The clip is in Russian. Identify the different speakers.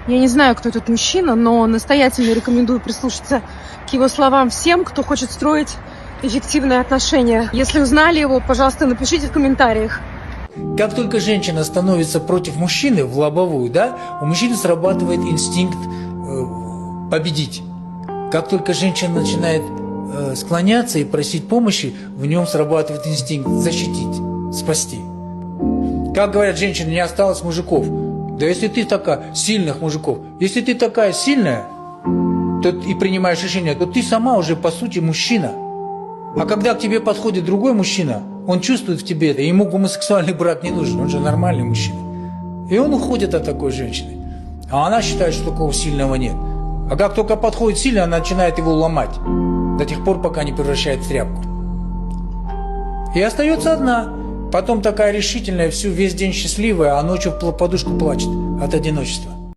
Speaker 1: Я не знаю, кто этот мужчина, но настоятельно рекомендую прислушаться к его словам всем, кто хочет строить эффективные отношения. Если узнали его, пожалуйста, напишите в комментариях.
Speaker 2: Как только женщина становится против мужчины в лобовую, да, у мужчины срабатывает инстинкт победить. Как только женщина начинает склоняться и просить помощи, в нем срабатывает инстинкт защитить, спасти. Как говорят женщины, не осталось мужиков. Да если ты такая, сильных мужиков, если ты такая сильная, то и принимаешь решение, то ты сама уже по сути мужчина. А когда к тебе подходит другой мужчина, он чувствует в тебе это, ему гомосексуальный брак не нужен, он же нормальный мужчина. И он уходит от такой женщины. А она считает, что такого сильного нет. А как только подходит сильно, она начинает его ломать. До тех пор, пока не превращает в тряпку. И остается одна. Потом такая решительная, весь день счастливая, а ночью в подушку плачет от одиночества.